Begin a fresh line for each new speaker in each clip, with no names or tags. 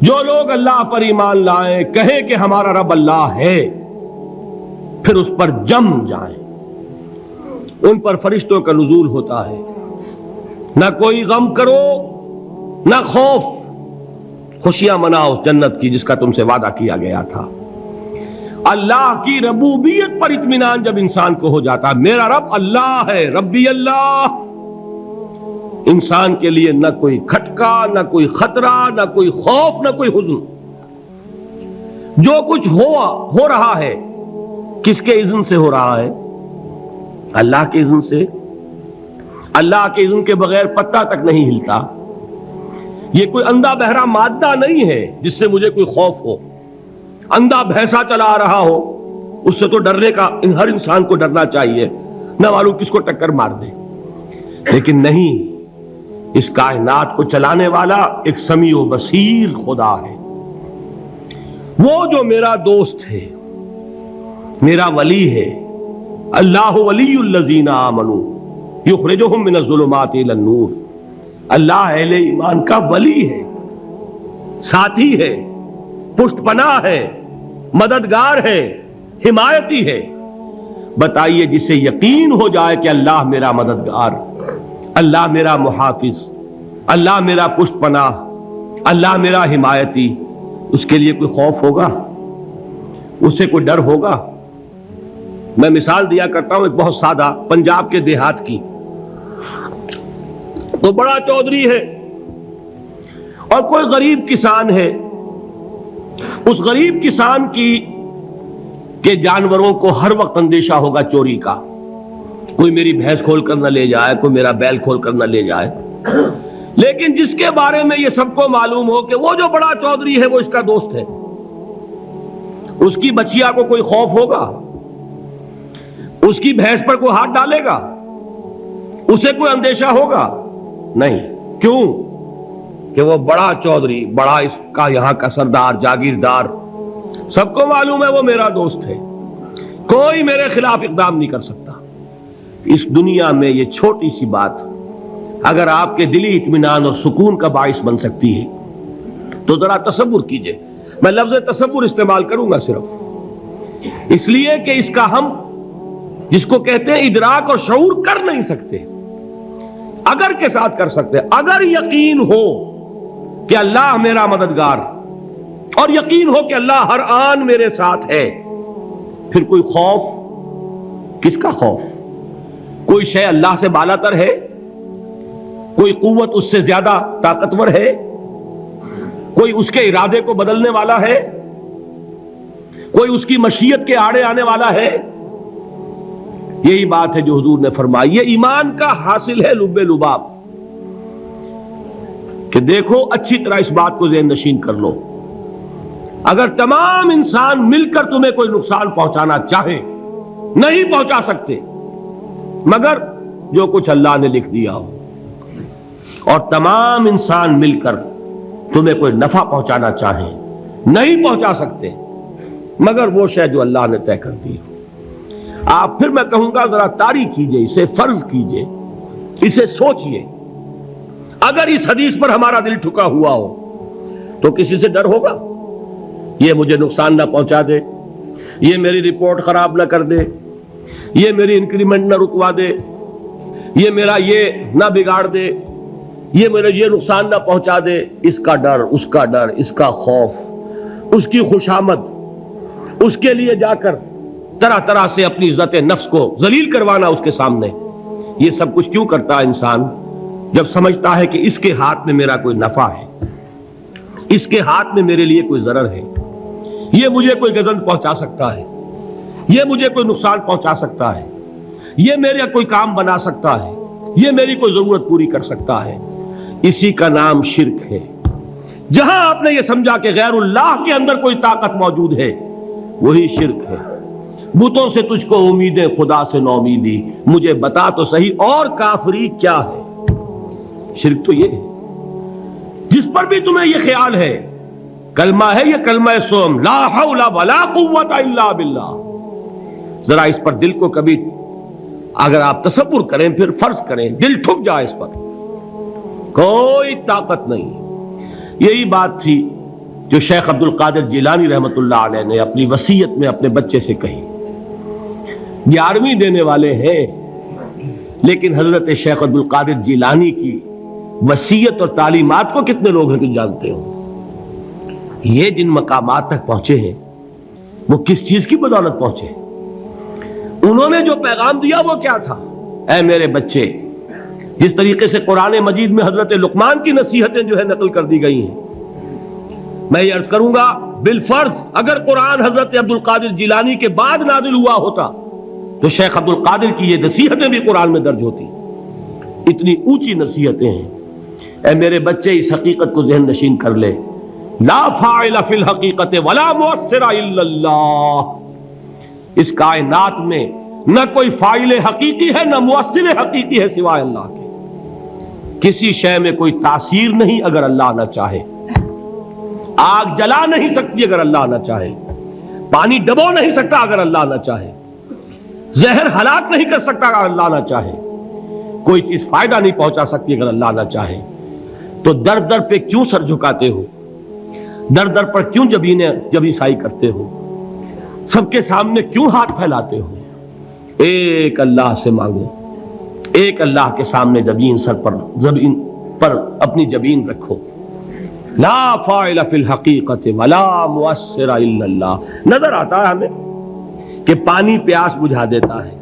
جو لوگ اللہ پر ایمان لائیں، کہیں کہ ہمارا رب اللہ ہے، پھر اس پر جم جائیں، ان پر فرشتوں کا نزول ہوتا ہے۔ نہ کوئی غم کرو نہ خوف، خوشیاں مناؤ جنت کی جس کا تم سے وعدہ کیا گیا تھا۔ اللہ کی ربوبیت پر اطمینان جب انسان کو ہو جاتا، میرا رب اللہ ہے، ربی اللہ، انسان کے لیے نہ کوئی کھٹکا، نہ کوئی خطرہ، نہ کوئی خوف، نہ کوئی حزن۔ جو کچھ ہو رہا ہے کس کے اذن سے ہو رہا ہے؟ اللہ کے اذن سے۔ اللہ کے اذن کے بغیر پتہ تک نہیں ہلتا۔ یہ کوئی اندھا بہرا مادہ نہیں ہے جس سے مجھے کوئی خوف ہو۔ اندھا بھینسا چلا آ رہا ہو، اس سے تو ڈرنے کا ہر انسان کو ڈرنا چاہیے، نہ معلوم کس کو ٹکر مار دے۔ لیکن نہیں، اس کائنات کو چلانے والا ایک سمیع و بصیر خدا ہے، وہ جو میرا دوست ہے، میرا ولی ہے۔ اللہ ولی الذین آمنوا یخرجہم من الظلمات الی النور۔ اللہ اہل ایمان کا ولی ہے، ساتھی ہے، پشت پناہ ہے، مددگار ہے، حمایتی ہے۔ بتائیے جسے یقین ہو جائے کہ اللہ میرا مددگار، اللہ میرا محافظ، اللہ میرا پشت پناہ، اللہ میرا حمایتی، اس کے لیے کوئی خوف ہوگا؟ اس سے کوئی ڈر ہوگا؟ میں مثال دیا کرتا ہوں ایک بہت سادہ، پنجاب کے دیہات کی۔ تو بڑا چودھری ہے اور کوئی غریب کسان ہے۔ اس غریب کسان کے جانوروں کو ہر وقت اندیشہ ہوگا چوری کا، کوئی میری بھینس کھول کر نہ لے جائے، کوئی میرا بیل کھول کر نہ لے جائے۔ لیکن جس کے بارے میں یہ سب کو معلوم ہو کہ وہ جو بڑا چودھری ہے وہ اس کا دوست ہے، اس کی بچیا کو کوئی خوف ہوگا؟ اس کی بھینس پر کوئی ہاتھ ڈالے گا؟ اسے کوئی اندیشہ ہوگا؟ نہیں۔ کیوں؟ کہ وہ بڑا چودھری، بڑا اس کا یہاں کا سردار، جاگیردار، سب کو معلوم ہے وہ میرا دوست ہے، کوئی میرے خلاف اقدام نہیں کر سکتا۔ اس دنیا میں یہ چھوٹی سی بات اگر آپ کے دلی اطمینان اور سکون کا باعث بن سکتی ہے تو ذرا تصور کیجئے۔ میں لفظ تصور استعمال کروں گا صرف اس لیے کہ اس کا ہم جس کو کہتے ہیں ادراک اور شعور کر نہیں سکتے، اگر کے ساتھ کر سکتے۔ اگر یقین ہو کہ اللہ میرا مددگار اور یقین ہو کہ اللہ ہر آن میرے ساتھ ہے، پھر کوئی خوف، کس کا خوف؟ کوئی شے اللہ سے بالاتر ہے؟ کوئی قوت اس سے زیادہ طاقتور ہے؟ کوئی اس کے ارادے کو بدلنے والا ہے؟ کوئی اس کی مشیت کے آڑے آنے والا ہے؟ یہی بات ہے جو حضور نے فرمائی۔ یہ ایمان کا حاصل ہے لب لباب، کہ دیکھو اچھی طرح اس بات کو ذہن نشین کر لو، اگر تمام انسان مل کر تمہیں کوئی نقصان پہنچانا چاہے نہیں پہنچا سکتے، مگر جو کچھ اللہ نے لکھ دیا ہو، اور تمام انسان مل کر تمہیں کوئی نفع پہنچانا چاہیں نہیں پہنچا سکتے، مگر وہ شے جو اللہ نے طے کر دی ہو۔ آپ پھر میں کہوں گا ذرا طاری کیجئے، اسے فرض کیجئے، اسے سوچئے۔ اگر اس حدیث پر ہمارا دل ٹھکا ہوا ہو تو کسی سے ڈر ہوگا؟ یہ مجھے نقصان نہ پہنچا دے، یہ میری رپورٹ خراب نہ کر دے، یہ میری انکریمنٹ نہ رکوا دے، یہ میرا یہ نہ بگاڑ دے، یہ میرا یہ نقصان نہ پہنچا دے۔ اس کا ڈر، اس کا ڈر، اس کا خوف، اس کی خوشامد، اس کے لیے جا کر طرح طرح سے اپنی عزت نفس کو ذلیل کروانا اس کے سامنے، یہ سب کچھ کیوں کرتا ہے انسان؟ جب سمجھتا ہے کہ اس کے ہاتھ میں میرا کوئی نفع ہے، اس کے ہاتھ میں میرے لیے کوئی ضرر ہے، یہ مجھے کوئی گزن پہنچا سکتا ہے، یہ مجھے کوئی نقصان پہنچا سکتا ہے، یہ میرا کوئی کام بنا سکتا ہے، یہ میری کوئی ضرورت پوری کر سکتا ہے، اسی کا نام شرک ہے۔ جہاں آپ نے یہ سمجھا کہ غیر اللہ کے اندر کوئی طاقت موجود ہے، وہی شرک ہے۔ بتوں سے تجھ کو امیدیں، خدا سے نومیدی، مجھے بتا تو صحیح اور کافری کیا ہے؟ شرک تو یہ ہے۔ جس پر بھی تمہیں یہ خیال ہے، کلمہ ہے یہ کلمہ سوم، لا حول ولا قوت الا باللہ، ذرا اس پر دل کو کبھی اگر آپ تصور کریں، پھر فرض کریں، دل ٹھک جائے، اس پر کوئی طاقت نہیں۔ یہی بات تھی جو شیخ عبد القادر جیلانی رحمۃ اللہ علیہ نے اپنی وصیت میں اپنے بچے سے کہی. 11ویں دینے والے ہیں، لیکن حضرت شیخ عبد القادر جیلانی کی وصیت اور تعلیمات کو کتنے لوگ ہیں کہ جانتے ہو؟ یہ جن مقامات تک پہنچے ہیں وہ کس چیز کی بدولت پہنچے؟ انہوں نے جو پیغام دیا وہ کیا تھا؟ اے میرے بچے، جس طریقے سے قرآن مجید میں حضرت لقمان کی نصیحتیں جو ہے نقل کر دی گئی ہیں، میں یہ عرض کروں گا بالفرض اگر قرآن حضرت عبد القادر جیلانی کے بعد نازل ہوا ہوتا تو شیخ عبد القادر کی یہ نصیحتیں بھی قرآن میں درج ہوتی. اتنی اونچی نصیحتیں ہیں. اے میرے بچے، اس حقیقت کو ذہن نشین کر لے، لا فاعل فی الحقیقت ولا مؤثر الا اللہ. اس کائنات میں نہ کوئی فاعل حقیقی ہے نہ مؤثر حقیقی ہے سوائے اللہ کے. کسی شے میں کوئی تاثیر نہیں اگر اللہ نہ چاہے. آگ جلا نہیں سکتی اگر اللہ نہ چاہے. پانی ڈبو نہیں سکتا اگر اللہ نہ چاہے. زہر ہلاک نہیں کر سکتا اگر اللہ نہ چاہے. کوئی چیز فائدہ نہیں پہنچا سکتی اگر اللہ نہ چاہے. تو در در پہ کیوں سر جھکاتے ہو؟ در در پر کیوں جبیں سائی کرتے ہو؟ سب کے سامنے کیوں ہاتھ پھیلاتے ہو؟ ایک اللہ سے مانگو. ایک اللہ کے سامنے زمین پر اپنی جبین رکھو. لا فاعل فی الحقیقت ولا مؤثر الا اللہ. نظر آتا ہے ہمیں کہ پانی پیاس بجھا دیتا ہے.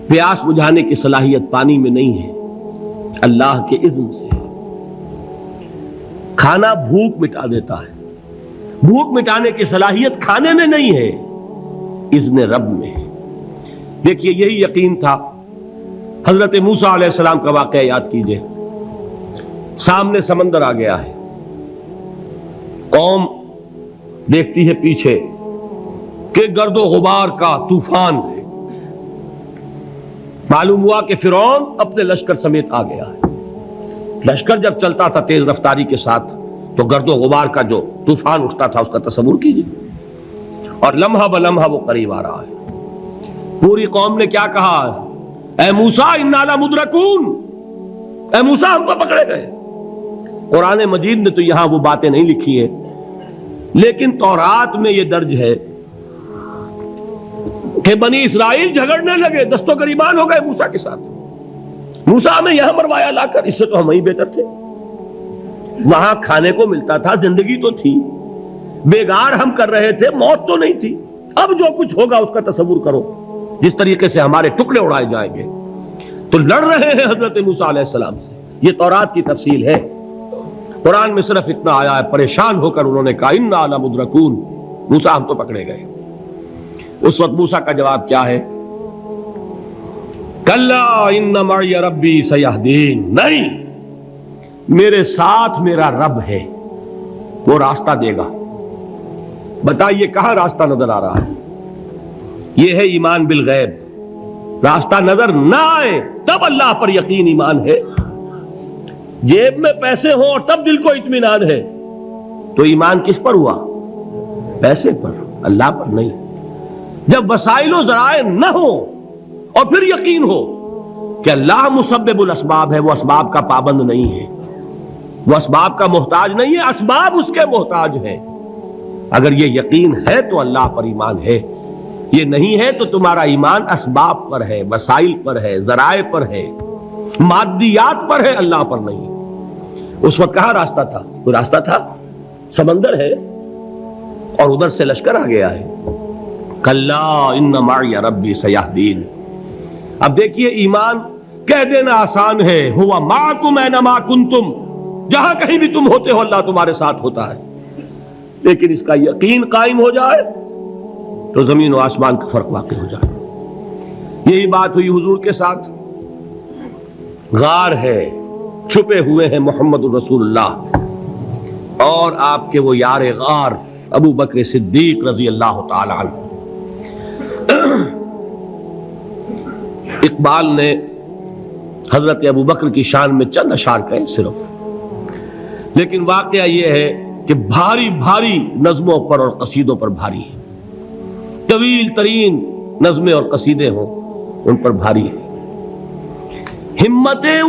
پیاس بجھانے کی صلاحیت پانی میں نہیں ہے، اللہ کے اذن سے. کھانا بھوک مٹا دیتا ہے. بھوک مٹانے کی صلاحیت کھانے میں نہیں ہے، اذن رب میں ہے. دیکھیے یہی یقین تھا. حضرت موسیٰ علیہ السلام کا واقعہ یاد کیجئے. سامنے سمندر آ گیا ہے، قوم دیکھتی ہے پیچھے کہ گرد و غبار کا طوفان ہے. معلوم ہوا کہ فرعون اپنے لشکر سمیت آ گیا ہے. لشکر جب چلتا تھا تیز رفتاری کے ساتھ تو گرد و غبار کا جو طوفان اٹھتا تھا اس کا تصور کیجیے. اور لمحہ بلمحہ وہ قریب آ رہا ہے. پوری قوم نے کیا کہا؟ اے موسیٰ انا لمدرکون. اے موسیٰ ہم کو پکڑے گئے. قرآن مجید نے تو یہاں وہ باتیں نہیں لکھی ہیں، لیکن تورات میں یہ درج ہے کہ بنی اسرائیل جھگڑنے لگے، دست و گریبان ہو گئے موسیٰ کے ساتھ. موسیٰ ہمیں یہاں مروایا لا کر، اس سے تو ہم ہی بہتر تھے. وہاں کھانے کو ملتا تھا، زندگی تو تھی، بیگار ہم کر رہے تھے، موت تو نہیں تھی. اب جو کچھ ہوگا اس کا تصور کرو، جس طریقے سے ہمارے ٹکڑے اڑائے جائیں گے. تو لڑ رہے ہیں حضرت موسیٰ علیہ السلام سے. یہ تورات کی تفصیل ہے. قرآن میں صرف اتنا آیا ہے، پریشان ہو کر انہوں نے کہا انا لمدرکون. موسیٰ ہم تو پکڑے گئے. اس وقت موسیٰ کا جواب کیا ہے؟ کلا ان معی ربی سیہدین. نہیں، میرے ساتھ میرا رب ہے، وہ راستہ دے گا. بتائیے کہاں راستہ نظر آ رہا ہے؟ یہ ہے ایمان بالغیب. راستہ نظر نہ آئے تب اللہ پر یقین ایمان ہے. جیب میں پیسے ہوں اور تب دل کو اطمینان ہے تو ایمان کس پر ہوا؟ پیسے پر، اللہ پر نہیں. جب وسائل و ذرائع نہ ہو اور پھر یقین ہو کہ اللہ مسبب الاسباب ہے، وہ اسباب کا پابند نہیں ہے، وہ اسباب کا محتاج نہیں ہے، اسباب اس کے محتاج ہیں. اگر یہ یقین ہے تو اللہ پر ایمان ہے. یہ نہیں ہے تو تمہارا ایمان اسباب پر ہے، وسائل پر ہے، ذرائع پر ہے، مادیات پر ہے، اللہ پر نہیں. اس وقت کہاں راستہ تھا؟ کوئی راستہ تھا؟ سمندر ہے اور ادھر سے لشکر آ گیا ہے. کلا ان معی ربی سیہدین. اب دیکھیے ایمان کہہ دینا آسان ہے، ہوا معکم اینما کنتم. جہاں کہیں بھی تم ہوتے ہو اللہ تمہارے ساتھ ہوتا ہے. لیکن اس کا یقین قائم ہو جائے تو زمین و آسمان کا فرق واقع ہو جائے. یہی بات ہوئی حضور کے ساتھ. غار ہے، چھپے ہوئے ہیں محمد الرسول اللہ اور آپ کے وہ یار غار ابو بکر صدیق رضی اللہ تعالی عنہ. اقبال نے حضرت ابو بکر کی شان میں چند اشعار کہے صرف، لیکن واقعہ یہ ہے کہ بھاری بھاری نظموں پر اور قصیدوں پر بھاری ہے. طویل ترین نظمیں اور قصیدے ہوں ان پر بھاری ہے. ہمتیں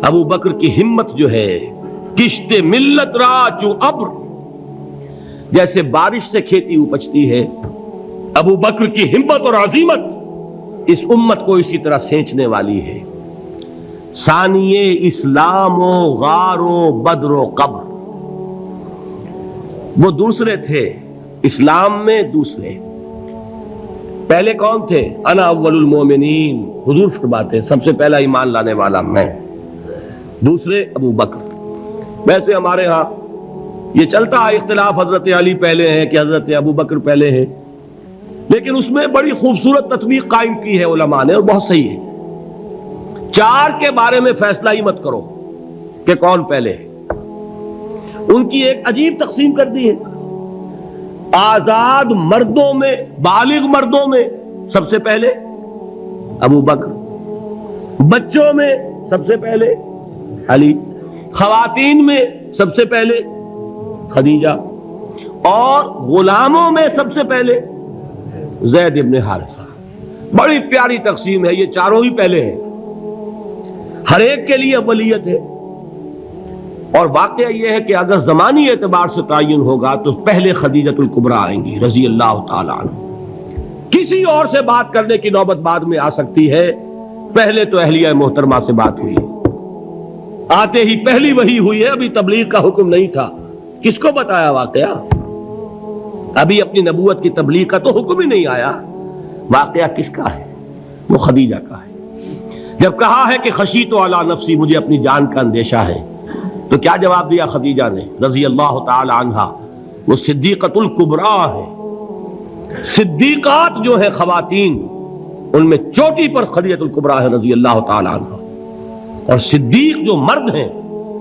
ابو بکر کی ہمت جو ہے کشت ملت را چو ابر، جیسے بارش سے کھیتی اپجتی ہے، ابو بکر کی ہمت اور عزیمت اس امت کو اسی طرح سینچنے والی ہے۔ ثانیے اسلام و غار و بدر و قبر، وہ دوسرے تھے اسلام میں، دوسرے پہلے کون تھے؟ انا اول المومنین، حضور فرماتے ہیں سب سے پہلا ایمان لانے والا میں، دوسرے ابو بکر۔ ویسے ہمارے ہاں یہ چلتا ہے اختلاف، حضرت علی پہلے ہیں کہ حضرت ابو بکر پہلے ہیں، لیکن اس میں بڑی خوبصورت تطبیق قائم کی ہے علماء نے، اور بہت صحیح ہے۔ چار کے بارے میں فیصلہ ہی مت کرو کہ کون پہلے ہے، ان کی ایک عجیب تقسیم کر دی ہے۔ آزاد مردوں میں، بالغ مردوں میں سب سے پہلے ابو بکر، بچوں میں سب سے پہلے علی، خواتین میں سب سے پہلے خدیجہ، اور غلاموں میں سب سے پہلے زید ابن حارثہ۔ بڑی پیاری تقسیم ہے، یہ چاروں ہی پہلے ہیں، ہر ایک کے لیے اولیت ہے۔ اور واقعہ یہ ہے کہ اگر زمانی اعتبار سے تعین ہوگا تو پہلے خدیجۃ الکبریٰ آئیں گی رضی اللہ تعالی عنہ، کسی اور سے بات کرنے کی نوبت بعد میں آ سکتی ہے، پہلے تو اہلیہ محترمہ سے بات ہوئی ہے، آتے ہی پہلی وحی ہوئی ہے، ابھی تبلیغ کا حکم نہیں تھا۔ کس کو بتایا واقعہ؟ ابھی اپنی نبوت کی تبلیغ کا تو حکم ہی نہیں آیا، واقعہ کس کا ہے؟ وہ خدیجہ کا ہے۔ جب کہا ہے کہ خشیت علی نفسی، مجھے اپنی جان کا اندیشہ ہے، تو کیا جواب دیا خدیجہ نے رضی اللہ تعالی عنہا؟ وہ صدیقۃ الکبریٰ ہے، صدیقات جو ہے خواتین ان میں چوٹی پر خدیجۃ الکبریٰ ہے رضی اللہ تعالی عنہا، اور صدیق جو مرد ہیں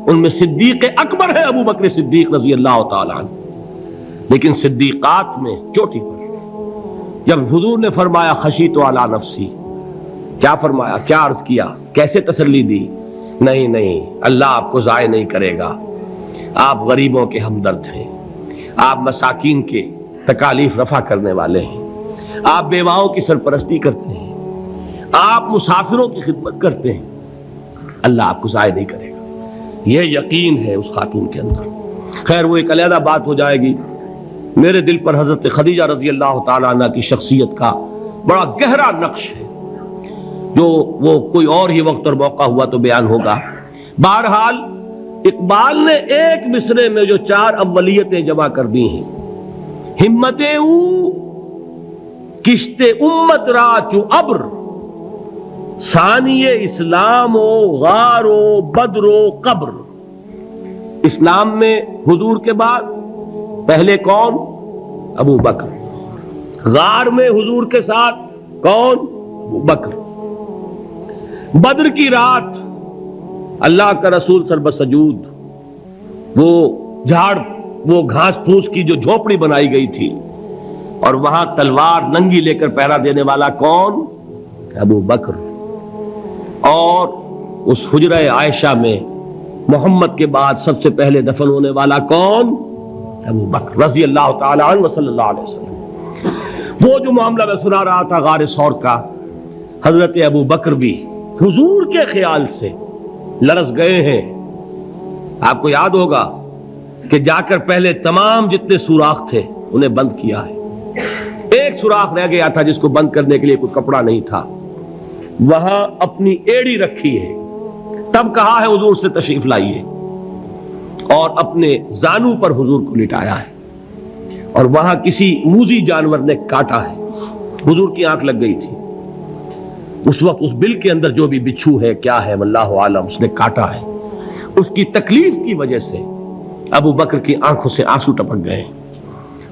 ان میں صدیق اکبر ہے ابو بکر صدیق رضی اللہ تعالی عنہ، لیکن صدیقات میں چوٹی پر۔ جب حضور نے فرمایا خشیت علی نفسی، کیا فرمایا؟ کیا عرض کیا؟ کیسے تسلی دی؟ نہیں نہیں، اللہ آپ کو ضائع نہیں کرے گا، آپ غریبوں کے ہمدرد ہیں، آپ مساکین کے تکالیف رفع کرنے والے ہیں، آپ بیواؤں کی سرپرستی کرتے ہیں، آپ مسافروں کی خدمت کرتے ہیں، اللہ آپ کو ضائع نہیں کرے گا۔ یہ یقین ہے اس خاتون کے اندر۔ خیر وہ ایک علیحدہ بات ہو جائے گی۔ میرے دل پر حضرت خدیجہ رضی اللہ تعالی عنہ کی شخصیت کا بڑا گہرا نقش ہے، جو وہ کوئی اور ہی وقت اور موقع ہوا تو بیان ہوگا۔ بہرحال اقبال نے ایک مصرے میں جو چار اولیتیں جمع کر دی ہیں، ہمتیں او کشت امت را چو ابر، ثانی اسلام و غار و بدر و قبر۔ اسلام میں حضور کے بعد پہلے کون؟ ابو بکر۔ غار میں حضور کے ساتھ کون؟ ابو بکر۔ بدر کی رات اللہ کا رسول سربسجود وہ جھاڑ، وہ گھاس پھوس کی جو جھوپڑی بنائی گئی تھی، اور وہاں تلوار ننگی لے کر پہرا دینے والا کون؟ ابو بکر۔ اور اس حجرہ عائشہ میں محمد کے بعد سب سے پہلے دفن ہونے والا کون؟ ابو بکر رضی اللہ تعالی عنہ صلی اللہ علیہ وسلم۔ وہ جو معاملہ میں سنا رہا تھا غار ثور کا، حضرت ابو بکر بھی حضور کے خیال سے لرز گئے ہیں۔ آپ کو یاد ہوگا کہ جا کر پہلے تمام جتنے سوراخ تھے انہیں بند کیا ہے، ایک سوراخ رہ گیا تھا جس کو بند کرنے کے لیے کوئی کپڑا نہیں تھا، وہاں اپنی ایڑی رکھی ہے، تب کہا ہے حضور سے تشریف لائیے، اور اپنے زانو پر حضور کو لٹایا ہے، اور وہاں کسی موذی جانور نے کاٹا ہے، حضور کی آنکھ لگ گئی تھی، اس وقت اس بل کے اندر جو بھی بچھو ہے کیا ہے واللہ عالم، اس نے کاٹا ہے، اس کی تکلیف کی وجہ سے ابو بکر کی آنکھوں سے آنسو ٹپک گئے،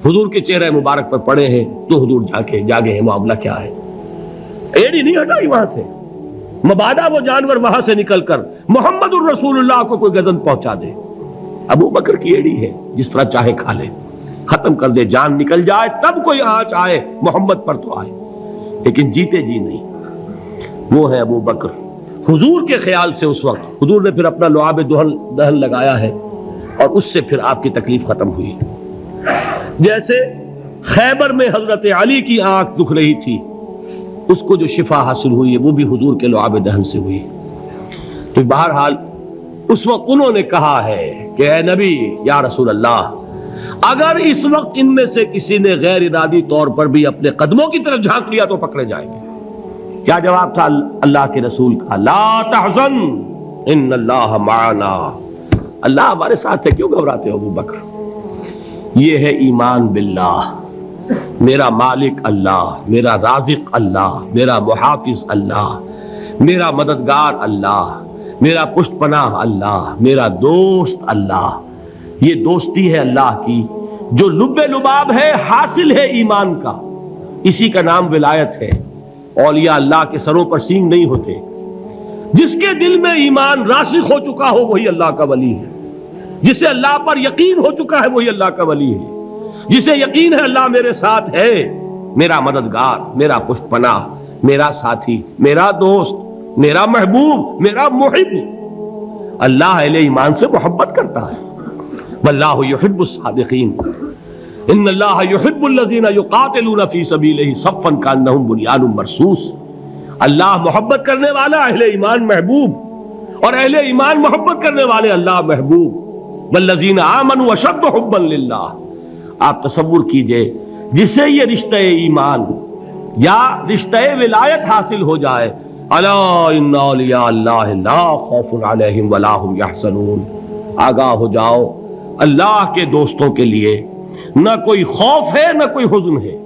حضور کے چہرے مبارک پر پڑے ہیں، تو حضور جاگے ہیں، معاملہ کیا ہے؟ ایڑی نہیں ہٹائی وہاں سے، مبادا وہ جانور وہاں سے نکل کر محمد الرسول اللہ کو کوئی گزن پہنچا دے، ابو بکر کی ایڑی ہے، جس طرح چاہے کھا لے، ختم کر دے، جان نکل جائے تب کوئی آنچ آئے محمد پر تو آئے، لیکن جیتے جی نہیں۔ وہ ہے ابو بکر حضور کے خیال سے۔ اس وقت حضور نے پھر اپنا لعاب دہن لگایا ہے، اور اس سے پھر آپ کی تکلیف ختم ہوئی۔ جیسے خیبر میں حضرت علی کی آنکھ دکھ رہی تھی، اس کو جو شفا حاصل ہوئی ہے وہ بھی حضور کے لعاب دہن سے ہوئی۔ تو بہرحال اس وقت انہوں نے کہا ہے کہ اے نبی یا رسول اللہ، اگر اس وقت ان میں سے کسی نے غیر ارادی طور پر بھی اپنے قدموں کی طرف جھانک لیا تو پکڑے جائیں گے۔ کیا جواب تھا اللہ کے رسول کا؟ لا تحزن ان اللہ معنا، اللہ ہمارے ساتھ ہے، کیوں گھبراتے ہو ابو بکر؟ یہ ہے ایمان باللہ، میرا مالک اللہ، میرا رازق اللہ، میرا محافظ اللہ، میرا مددگار اللہ، میرا پشت پناہ اللہ، میرا دوست اللہ۔ یہ دوستی ہے اللہ کی جو لب لباب ہے، حاصل ہے ایمان کا، اسی کا نام ولایت ہے۔ اولیاء اللہ کے سروں پر سینگ نہیں ہوتے، جس کے دل میں ایمان راسخ ہو چکا ہو وہی اللہ کا ولی ہے، جسے اللہ پر یقین ہو چکا ہے وہی اللہ کا ولی ہے، جسے یقین ہے اللہ میرے ساتھ ہے، میرا مددگار، میرا پشت پناہ، میرا ساتھی، میرا دوست، میرا محبوب، میرا محب۔ اللہ اہل ایمان سے محبت کرتا ہے، واللہ یحب الصادقین، ان اللہ یحب الذین یقاتلون فی سبیلہ صفا کانہم بنیان مرصوص۔ اللہ محبت کرنے والا، اہل ایمان محبوب، اور اہل ایمان محبت کرنے والے اللہ محبوب۔ والذین آمنوا اشد حبا للہ۔ آپ تصور کیجئے جسے یہ رشتہ ایمان یا رشتہ ولایت حاصل ہو جائے، الا ان اولیاء اللہ لا خوف علیہم ولا هم یحزنون، آگاہ ہو جاؤ، اللہ کے دوستوں کے لیے نہ کوئی خوف ہے نہ کوئی حزن ہے۔